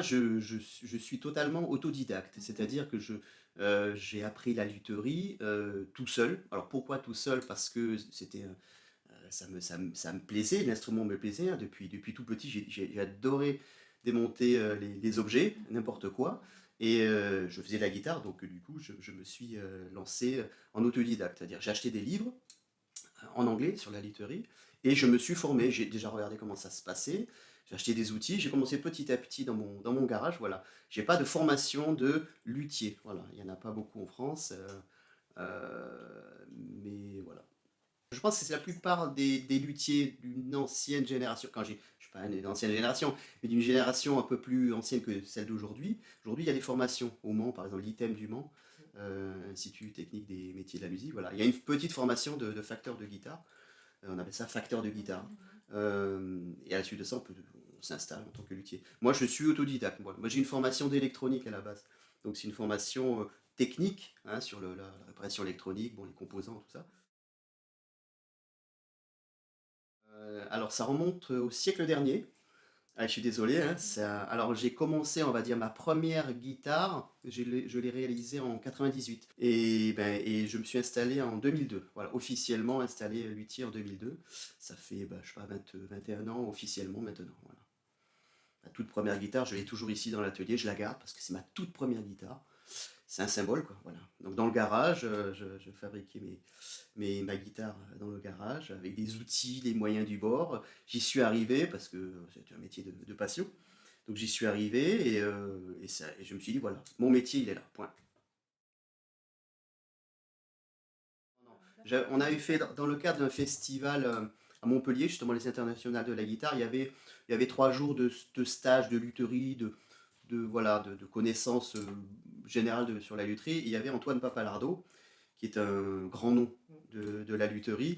je suis totalement autodidacte, c'est-à-dire que j'ai appris la lutherie, tout seul. Alors pourquoi tout seul? Parce que ça me plaisait, l'instrument me plaisait, hein, depuis tout petit, j'ai adoré démonter, les objets, n'importe quoi et je faisais de la guitare donc du coup je me suis, lancé, en autodidacte. C'est-à-dire j'ai acheté des livres, en anglais sur la literie et je me suis formé. J'ai déjà regardé comment ça se passait. J'ai acheté des outils. J'ai commencé petit à petit dans mon garage. Voilà. J'ai pas de formation de luthier. Voilà. Il y en a pas beaucoup en France. Mais voilà. Je pense que c'est la plupart des luthiers d'une ancienne génération. Je suis pas une ancienne génération, mais d'une génération un peu plus ancienne que celle d'aujourd'hui. Aujourd'hui, il y a des formations au Mans, par exemple l'ITEM du Mans, Institut technique des métiers de la musique. Voilà. Il y a une petite formation de facteur de guitare. On appelle ça facteur de guitare. Et à la suite de ça, on s'installe en tant que luthier. Moi, je suis autodidacte. Moi, j'ai une formation d'électronique à la base. Donc, c'est une formation technique, hein, sur la réparation électronique, bon, les composants, tout ça. Alors, ça remonte au siècle dernier. Ah, je suis désolé, hein, alors j'ai commencé, on va dire, ma première guitare, je l'ai réalisée en 98. Et je me suis installé en 2002. Voilà, officiellement installé luthier en 2002. Ça fait, je sais pas, 21 ans officiellement maintenant. Voilà. Ma toute première guitare, je l'ai toujours ici dans l'atelier, je la garde parce que c'est ma toute première guitare. C'est un symbole, quoi. Voilà. Donc dans le garage, je fabriquais ma guitare dans le garage avec des outils, les moyens du bord. J'y suis arrivé parce que c'est un métier de passion. Donc j'y suis arrivé et je me suis dit, voilà, mon métier, il est là, point. On a eu fait dans le cadre d'un festival à Montpellier, justement les internationales de la guitare, il y avait 3 jours de stage de lutherie, voilà, de connaissances générales sur la lutherie. Et il y avait Antoine Papalardo, qui est un grand nom de la lutherie,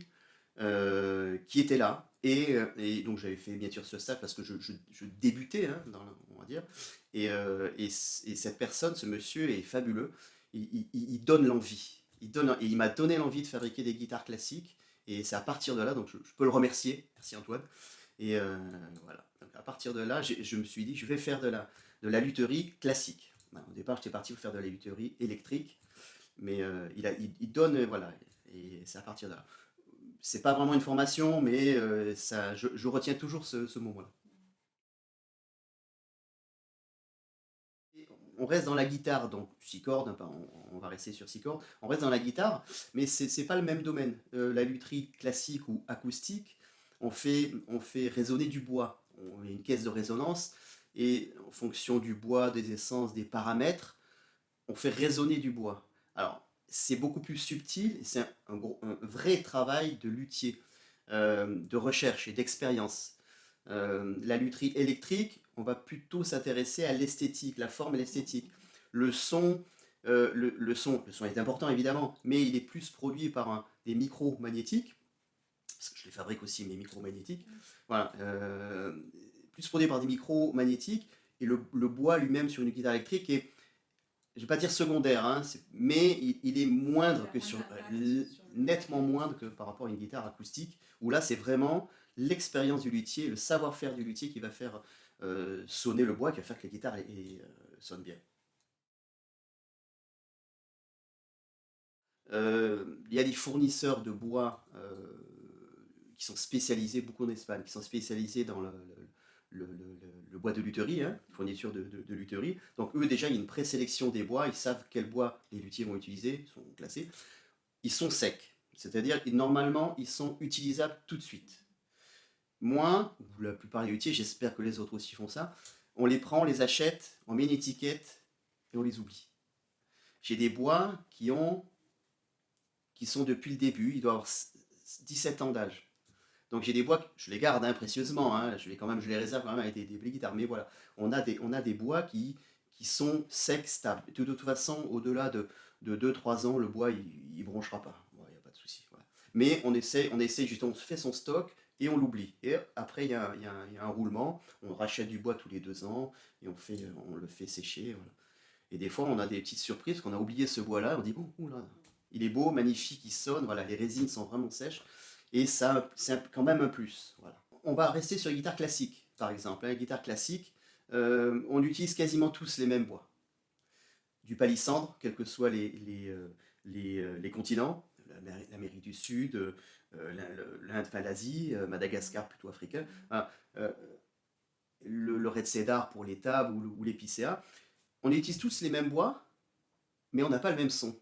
qui était là. Et donc j'avais fait bien sûr ce stage parce que je débutais, hein, on va dire. Et cette personne, ce monsieur est fabuleux. Il donne l'envie. Et il m'a donné l'envie de fabriquer des guitares classiques. Et c'est à partir de là, donc je peux le remercier. Merci Antoine. Et voilà. Donc à partir de là, je me suis dit, je vais faire de la lutherie classique. Voilà, au départ, j'étais parti pour faire de la lutherie électrique. Mais il donne, voilà, et c'est à partir de là. C'est pas vraiment une formation, mais je retiens toujours ce moment-là. Et on reste dans la guitare, donc 6 cordes, hein, on va rester sur 6 cordes, on reste dans la guitare, mais c'est pas le même domaine. La lutherie classique ou acoustique, on fait résonner du bois. On met une caisse de résonance, et en fonction du bois, des essences, des paramètres, on fait résonner du bois. Alors, c'est beaucoup plus subtil, c'est un vrai travail de luthier, de recherche et d'expérience. La lutherie électrique, on va plutôt s'intéresser à l'esthétique, la forme et l'esthétique. Le son, le son est important évidemment, mais il est plus produit par des micros magnétiques, parce que je les fabrique aussi, mes micros magnétiques. Voilà, plus produit par des micros magnétiques, et le bois lui-même sur une guitare électrique est, je vais pas dire secondaire, hein, mais il est moindre que nettement moindre que par rapport à une guitare acoustique, où là c'est vraiment l'expérience du luthier, le savoir-faire du luthier qui va faire sonner le bois, qui va faire que la guitare sonne bien. Il y a des fournisseurs de bois qui sont spécialisés, beaucoup en Espagne, qui sont spécialisés dans le bois de lutherie, hein, fourniture de lutherie. Donc eux déjà, il y a une présélection des bois, ils savent quel bois les luthiers vont utiliser, ils sont classés. Ils sont secs, c'est-à-dire normalement ils sont utilisables tout de suite. Moi, ou la plupart des luthiers, j'espère que les autres aussi font ça, on les prend, on les achète, on met une étiquette et on les oublie. J'ai des bois qui sont depuis le début, ils doivent avoir 17 ans d'âge. Donc j'ai des bois, je les garde, hein, précieusement, hein, je les réserve quand même avec des belles guitares. Mais voilà, on a des bois qui sont secs, stables. De toute façon, au-delà de 2-3 ans, le bois, il bronchera pas. Il n'y a pas de souci. Voilà. Mais on essaie justement, on fait son stock et on l'oublie. Et après, il y a un roulement. On rachète du bois tous les 2 ans et on le fait sécher. Voilà. Et des fois, on a des petites surprises qu'on a oublié ce bois-là. On dit, oh là, il est beau, magnifique, il sonne. Voilà, les résines sont vraiment sèches. Et ça, c'est quand même un plus. Voilà. On va rester sur les guitares classiques, par exemple. La guitare classique, On utilise quasiment tous les mêmes bois. Du palissandre, quels que soient les continents, l'Amérique du Sud, l'Inde, enfin l'Asie, Madagascar plutôt africain, hein, euh, le red cedar pour les tables ou l'épicéa. On utilise tous les mêmes bois, mais on n'a pas le même son.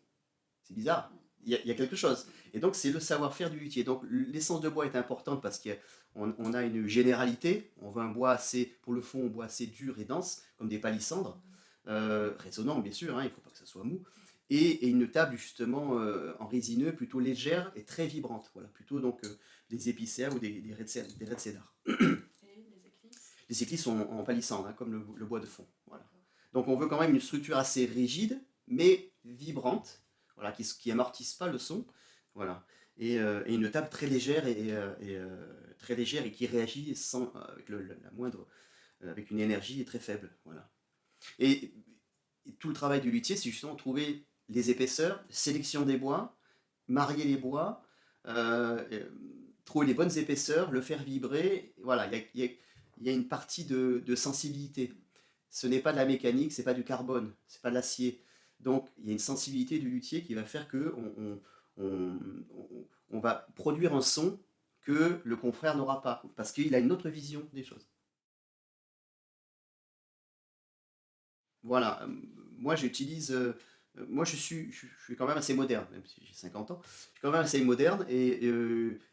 C'est bizarre. Il y a quelque chose. Et donc, c'est le savoir-faire du luthier. Donc, l'essence de bois est importante parce qu'on a une généralité. On veut un bois assez, pour le fond, un bois assez dur et dense, comme des palissandres. Résonnant, bien sûr, hein, il ne faut pas que ça soit mou. Et une table, justement, en résineux, plutôt légère et très vibrante. Voilà, plutôt donc des épicéas ou des red cedar. Les éclisses sont en palissandre, hein, comme le bois de fond. Voilà. Donc, on veut quand même une structure assez rigide, mais vibrante, voilà, qui amortisse pas le son, voilà, et une table très légère très légère et qui réagit sans avec la moindre avec une énergie très faible, voilà. Et, et tout le travail du luthier, c'est justement trouver les épaisseurs, sélection des bois, marier les bois, trouver les bonnes épaisseurs, le faire vibrer, voilà, il y a une partie de sensibilité. Ce n'est pas de la mécanique, c'est pas du carbone, c'est pas de l'acier. Donc il y a une sensibilité du luthier qui va faire que on- on va produire un son que le confrère n'aura pas, parce qu'il a une autre vision des choses. Voilà, moi j'utilise, moi je suis quand même assez moderne, même si j'ai 50 ans, je suis quand même assez moderne et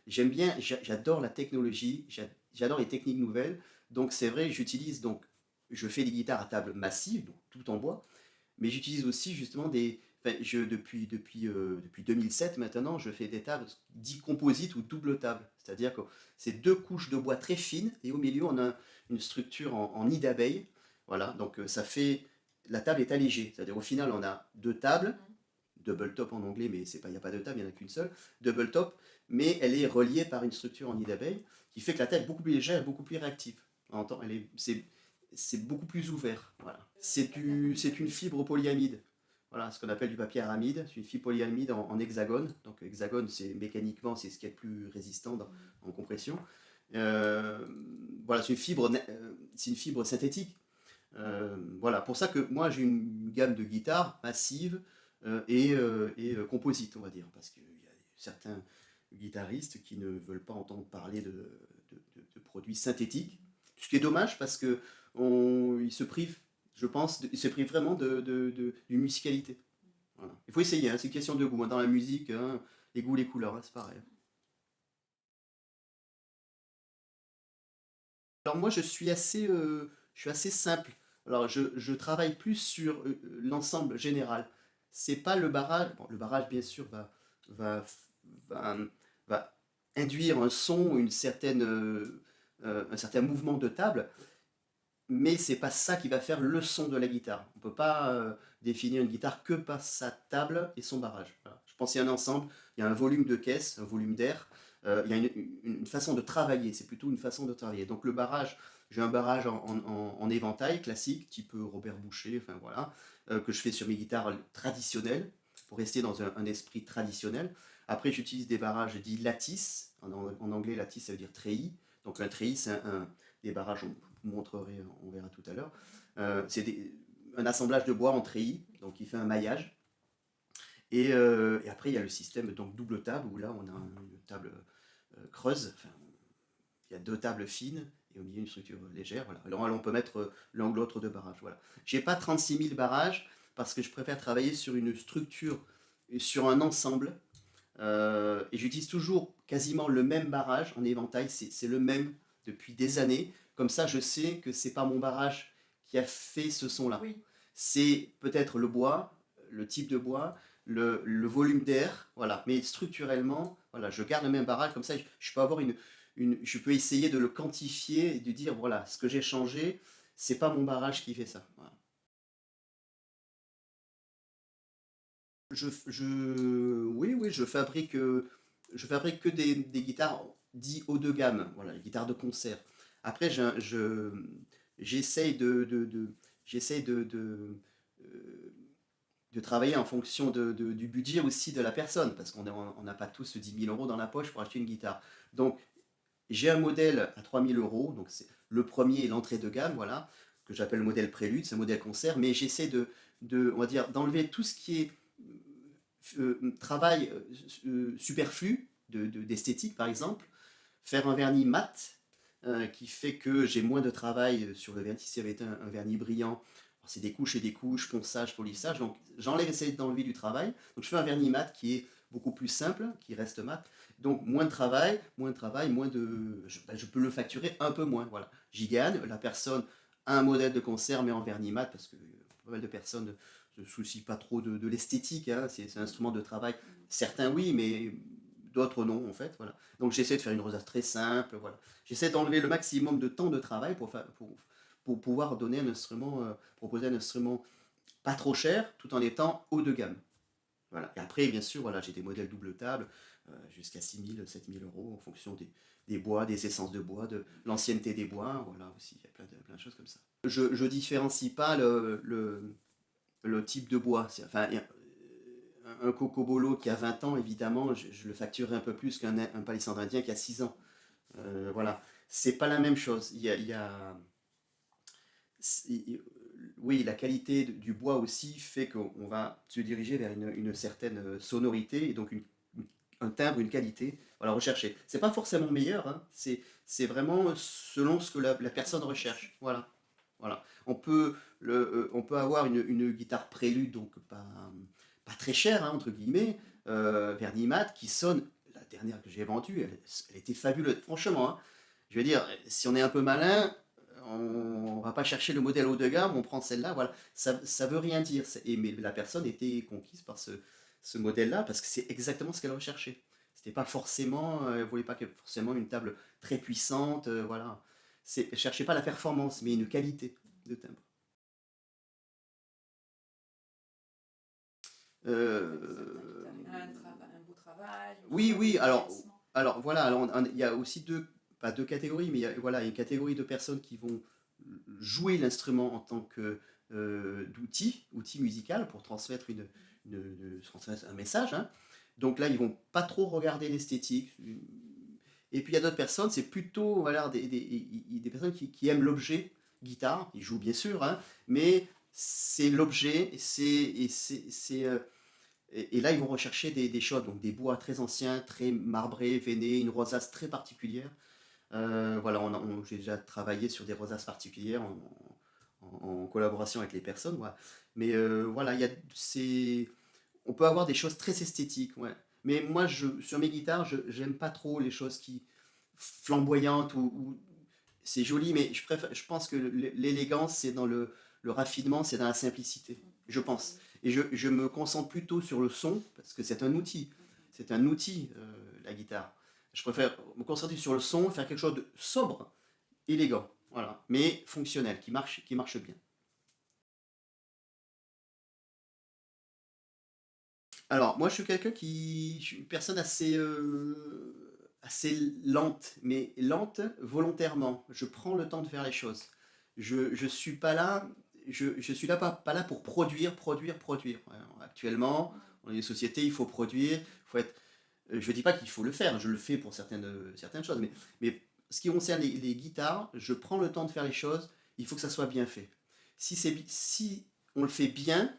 j'aime bien, j'adore la technologie, j'adore les techniques nouvelles, donc c'est vrai, j'utilise donc, je fais des guitares à table massive, donc tout en bois, mais j'utilise aussi justement enfin, depuis 2007 maintenant, je fais des tables dites composites ou double table. C'est-à-dire que c'est deux couches de bois très fines et au milieu on a une structure en nid d'abeille. Voilà, donc ça fait. La table est allégée. C'est-à-dire au final on a deux tables, double top en anglais, mais il n'y a pas de table, il n'y en a qu'une seule, double top, mais elle est reliée par une structure en nid d'abeille qui fait que la table est beaucoup plus légère et beaucoup plus réactive. C'est beaucoup plus ouvert. Voilà. C'est une fibre polyamide. Voilà, ce qu'on appelle du papier aramide. C'est une fibre polyamide en hexagone. Donc hexagone, c'est mécaniquement, c'est ce qui est le plus résistant en compression. Euh, voilà, c'est une fibre synthétique. Voilà, pour ça que moi j'ai une gamme de guitares massive composite, on va dire, parce qu'il y a certains guitaristes qui ne veulent pas entendre parler de produits synthétiques, ce qui est dommage parce que ils se privent, je pense, ils se privent vraiment d'une musicalité. Voilà. Il faut essayer, hein, c'est une question de goût, hein. Dans la musique, hein, les goûts, les couleurs, hein, c'est pareil. Alors moi je suis assez simple. Alors je travaille plus sur l'ensemble général. C'est pas le barrage. Bon, le barrage bien sûr va, va, va induire un son, un certain mouvement de table, mais c'est pas ça qui va faire le son de la guitare. On peut pas définir une guitare que par sa table et son barrage. Voilà. Je pense qu'il y a un ensemble, il y a un volume de caisse, un volume d'air, il y a une façon de travailler, c'est plutôt une façon de travailler. Donc le barrage, j'ai un barrage en éventail classique, type Robert Boucher, enfin voilà, que je fais sur mes guitares traditionnelles, pour rester dans un esprit traditionnel. Après j'utilise des barrages dits lattice, en anglais lattice ça veut dire treillis, donc un treillis c'est des barrages, on vous montrerai, on verra tout à l'heure. Un assemblage de bois en treillis, donc il fait un maillage. Et après, il y a le système donc double table, où là, on a une table creuse. Enfin, il y a deux tables fines, et au milieu, une structure légère. Voilà. Alors là, on peut mettre l'un ou l'autre de barrage. Voilà. Je n'ai pas 36 000 barrages, parce que je préfère travailler sur une structure, sur un ensemble. Et j'utilise toujours quasiment le même barrage en éventail, c'est le même depuis des années. Comme ça, je sais que c'est pas mon barrage qui a fait ce son-là. Oui. C'est peut-être le bois, le type de bois, le volume d'air, voilà. Mais structurellement, voilà, je garde le même barrage. Comme ça, je peux avoir je peux essayer de le quantifier et de dire voilà, ce que j'ai changé, c'est pas mon barrage qui fait ça. Voilà. Oui, oui, je fabrique que des guitares dites haut de gamme, voilà, les guitares de concert. Après, j'essaye j'essaye de travailler en fonction du budget aussi de la personne, parce on n'a pas tous 10 000 € dans la poche pour acheter une guitare. Donc, j'ai un modèle à 3 000 €, donc c'est le premier, l'entrée de gamme, voilà, que j'appelle le modèle prélude, c'est un modèle concert, mais j'essaie on va dire, d'enlever tout ce qui est travail superflu d'esthétique, par exemple, faire un vernis mat qui fait que j'ai moins de travail sur le vernis. Si ça avait été un vernis brillant, c'est des couches et des couches, ponçage, polissage, donc j'enlève, essayer d'enlever du travail. Donc je fais un vernis mat qui est beaucoup plus simple, qui reste mat. Donc moins de travail, moins de... Je peux le facturer un peu moins, voilà. J'y gagne, la personne a un modèle de concert mais en vernis mat, parce que pas mal de personnes ne se soucient pas trop de l'esthétique, hein. C'est un instrument de travail. Certains oui, mais d'autres non, en fait, voilà. Donc j'essaie de faire une rosace très simple, voilà. J'essaie d'enlever le maximum de temps de travail pour pouvoir donner un instrument, proposer un instrument pas trop cher, tout en étant haut de gamme. Voilà. Et après, bien sûr, voilà, j'ai des modèles double table, jusqu'à 6 000, 7 000 euros, en fonction des bois, des essences de bois, de l'ancienneté des bois, voilà, aussi, il y a plein de choses comme ça. Je différencie pas le type de bois. Enfin, un cocobolo qui a 20 ans, évidemment, je le facturerai un peu plus qu'un palissandre indien qui a 6 ans. Voilà. C'est pas la même chose. Oui, la qualité du bois aussi fait qu'on va se diriger vers une certaine sonorité et donc un timbre, une qualité, voilà, recherchée. C'est pas forcément meilleur, hein, c'est vraiment selon ce que la personne recherche. Voilà. Voilà. On peut avoir une guitare prélude, donc pas très chère, hein, entre guillemets, vernis mat, qui sonne, la dernière que j'ai vendue, elle était fabuleuse, franchement, hein. Je veux dire, si on est un peu malin, on va pas chercher le modèle haut de gamme, on prend celle-là, voilà. Ça veut rien dire, mais la personne était conquise par ce modèle-là, parce que c'est exactement ce qu'elle recherchait. C'était pas forcément, elle voulait pas forcément une table très puissante, voilà. Cherchez pas la performance, mais une qualité de timbre. Ça Euh, fait un beau travail, ou oui, soit des oui, déplacements. alors voilà, il y a aussi pas deux catégories, mais voilà, une catégorie de personnes qui vont jouer l'instrument en tant que outil musical pour transmettre transmettre un message, hein. Donc là, ils vont pas trop regarder l'esthétique. Et puis il y a d'autres personnes, c'est plutôt voilà, des personnes qui aiment l'objet guitare, ils jouent bien sûr, hein, mais c'est l'objet, et là ils vont rechercher des choses, donc des bois très anciens, très marbrés, veinés, une rosace très particulière. Voilà, j'ai déjà travaillé sur des rosaces particulières en collaboration avec les personnes, voilà. Mais voilà, on peut avoir des choses très esthétiques, ouais. Mais moi, sur mes guitares, j'aime pas trop les choses qui flamboyantes c'est joli, mais je pense que l'élégance, c'est dans le raffinement, c'est dans la simplicité, je pense. Et je me concentre plutôt sur le son, parce que c'est un outil. C'est un outil, la guitare. Je préfère me concentrer sur le son, faire quelque chose de sobre, élégant, voilà, mais fonctionnel, qui marche bien. Alors, moi, je suis une personne assez lente, mais lente volontairement. Je prends le temps de faire les choses. Je suis pas là, je suis là pas là pour produire. Actuellement, dans les sociétés, il faut produire, il faut être. Je dis pas qu'il faut le faire, je le fais pour certaines choses, mais ce qui concerne les guitares, je prends le temps de faire les choses. Il faut que ça soit bien fait. Si on le fait bien,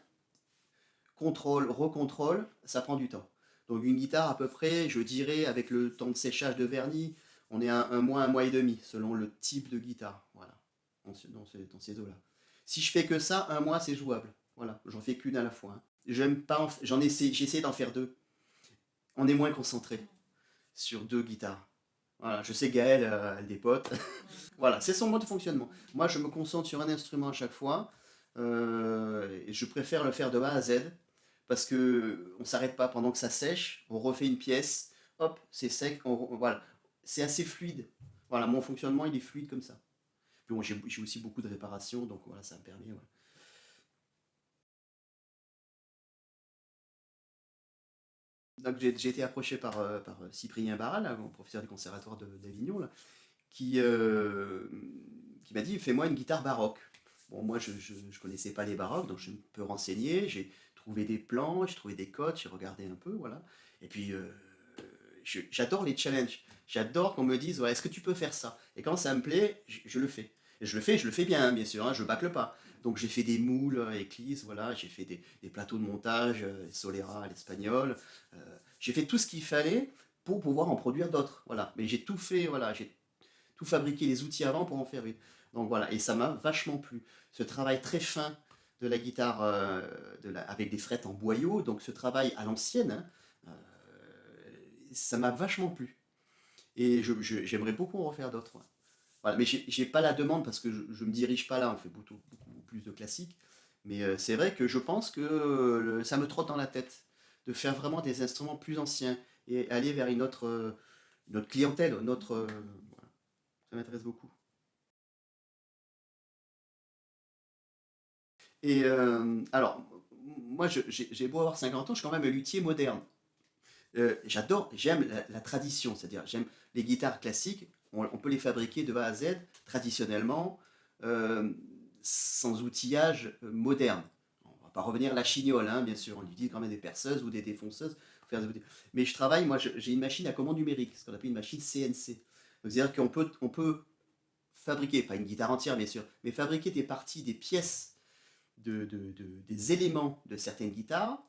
contrôle, recontrôle, ça prend du temps. Donc une guitare à peu près, je dirais, avec le temps de séchage de vernis, on est à un mois et demi, selon le type de guitare. Voilà, dans ces eaux-là. Si je fais que ça, un mois, c'est jouable. Voilà, j'en fais qu'une à la fois, hein. J'aime pas, j'ai essayé d'en faire deux. On est moins concentré sur deux guitares. Voilà, je sais Gaëlle, elle a des potes. Voilà, c'est son mode de fonctionnement. Moi, je me concentre sur un instrument à chaque fois. Et je préfère le faire de A à Z parce que on s'arrête pas pendant que ça sèche. On refait une pièce, hop, c'est sec. Voilà, c'est assez fluide. Voilà, mon fonctionnement il est fluide comme ça. Puis bon, j'ai aussi beaucoup de réparations, donc voilà, ça me permet. Ouais. Donc j'ai été approché par Cyprien Barral, là, mon professeur du conservatoire d'Avignon, là, qui m'a dit fais-moi une guitare baroque. Bon, moi je connaissais pas les baroques, donc je me peux renseigner. J'ai trouvé des plans, j'ai trouvé des codes, j'ai regardé un peu, voilà. Et puis j'adore les challenges. J'adore qu'on me dise ouais, est-ce que tu peux faire ça? Et quand ça me plaît, je le fais. Et je le fais bien, hein, bien sûr, hein, je bâcle pas. Donc j'ai fait des moules éclises, voilà, j'ai fait des plateaux de montage, Solera à l'espagnol. J'ai fait tout ce qu'il fallait pour pouvoir en produire d'autres, voilà. Mais j'ai tout fait, voilà, j'ai tout fabriqué les outils avant pour en faire une. Donc voilà, et ça m'a vachement plu. Ce travail très fin de la guitare avec des frettes en boyau, donc ce travail à l'ancienne, hein, ça m'a vachement plu. Et j'aimerais beaucoup en refaire d'autres. Ouais. Voilà, mais j'ai pas la demande parce que je me dirige pas là, on fait beaucoup plus de classiques. Mais c'est vrai que je pense que ça me trotte dans la tête de faire vraiment des instruments plus anciens et aller vers une autre clientèle, voilà. Ça m'intéresse beaucoup. Et alors, moi, j'ai beau avoir 50 ans, je suis quand même un luthier moderne. J'aime la tradition, c'est-à-dire j'aime les guitares classiques, on peut les fabriquer de A à Z traditionnellement, euh, sans outillage moderne. On va pas revenir à la chignole, hein, bien sûr, on utilise quand même des perceuses ou des défonceuses pour faire des outils. Mais je travaille, moi j'ai une machine à commande numérique, ce qu'on appelle une machine CNC. Donc, c'est-à-dire on peut fabriquer, pas une guitare entière bien sûr, mais fabriquer des parties, des pièces des éléments de certaines guitares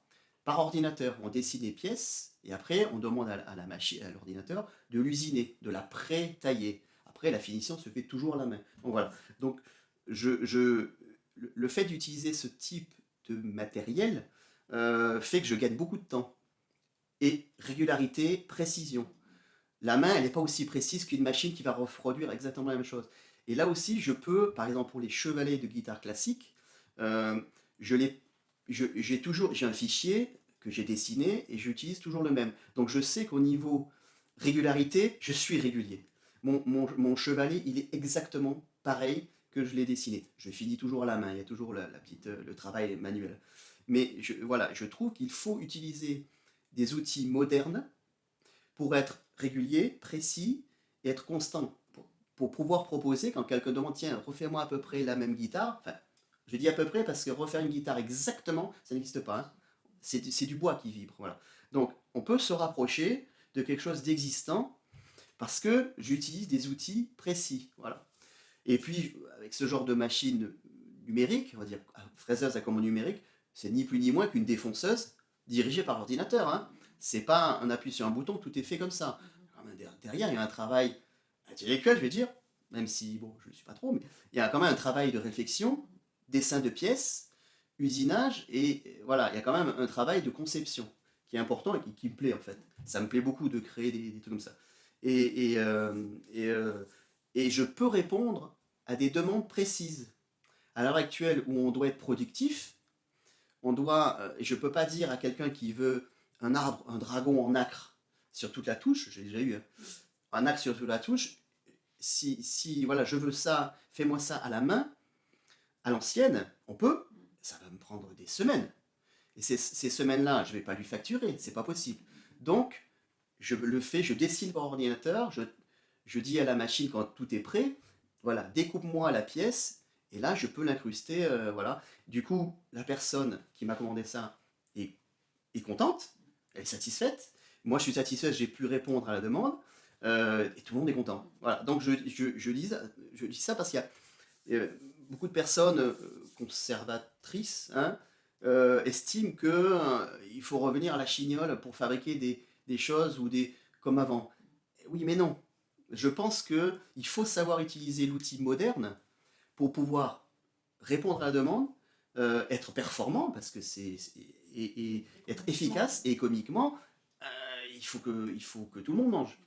par ordinateur. On dessine les pièces et après on demande à la machine, à l'ordinateur de l'usiner, de la pré-tailler. Après la finition se fait toujours à la main. Donc voilà. Donc le fait d'utiliser ce type de matériel fait que je gagne beaucoup de temps et régularité, précision. La main, elle n'est pas aussi précise qu'une machine qui va reproduire exactement la même chose. Et là aussi, je peux, par exemple pour les chevalets de guitare classique, euh, je les, j'ai un fichier que j'ai dessiné et j'utilise toujours le même. Donc je sais qu'au niveau régularité, je suis régulier. Mon chevalet, il est exactement pareil que je l'ai dessiné. Je finis toujours à la main, il y a toujours le travail manuel. Mais voilà, je trouve qu'il faut utiliser des outils modernes pour être régulier, précis et être constant. Pour pouvoir proposer, quand quelqu'un demande, tiens, refais-moi à peu près la même guitare, enfin, je dis à peu près parce que refaire une guitare exactement, ça n'existe pas. Hein. C'est du bois qui vibre. Voilà. Donc, on peut se rapprocher de quelque chose d'existant parce que j'utilise des outils précis. Voilà. Et puis, avec ce genre de machine numérique, on va dire fraiseuse à commande numérique, c'est ni plus ni moins qu'une défonceuse dirigée par ordinateur. Hein. C'est pas un appui sur un bouton, tout est fait comme ça. Derrière, il y a un travail intellectuel, je vais dire, même si, bon, je ne le suis pas trop, mais il y a quand même un travail de réflexion, dessin de pièces, usinage, et voilà, il y a quand même un travail de conception qui est important et qui me plaît en fait. Ça me plaît beaucoup de créer des trucs comme ça. Et, et, euh, et, euh, et je peux répondre à des demandes précises. À l'heure actuelle où on doit être productif, je ne peux pas dire à quelqu'un qui veut un arbre, un dragon en acre sur toute la touche, j'ai déjà eu un acre sur toute la touche, si voilà, je veux ça, fais-moi ça à la main, à l'ancienne, on peut, ça va me prendre des semaines. Et ces semaines-là, je ne vais pas lui facturer, c'est pas possible. Donc, je le fais, je dessine par ordinateur, je dis à la machine quand tout est prêt, voilà, découpe-moi la pièce, et là, je peux l'incruster, voilà. Du coup, la personne qui m'a commandé ça est, est contente, elle est satisfaite. Moi, je suis satisfait, j'ai pu répondre à la demande, et tout le monde est content. Voilà, donc je dis ça parce qu'il y a beaucoup de personnes conservatrices, hein, estiment qu'il faut revenir à la chignole pour fabriquer des choses comme avant. Oui, mais non. Je pense qu'il faut savoir utiliser l'outil moderne pour pouvoir répondre à la demande, être performant, parce que et être efficace, et économiquement, il faut que tout le monde mange.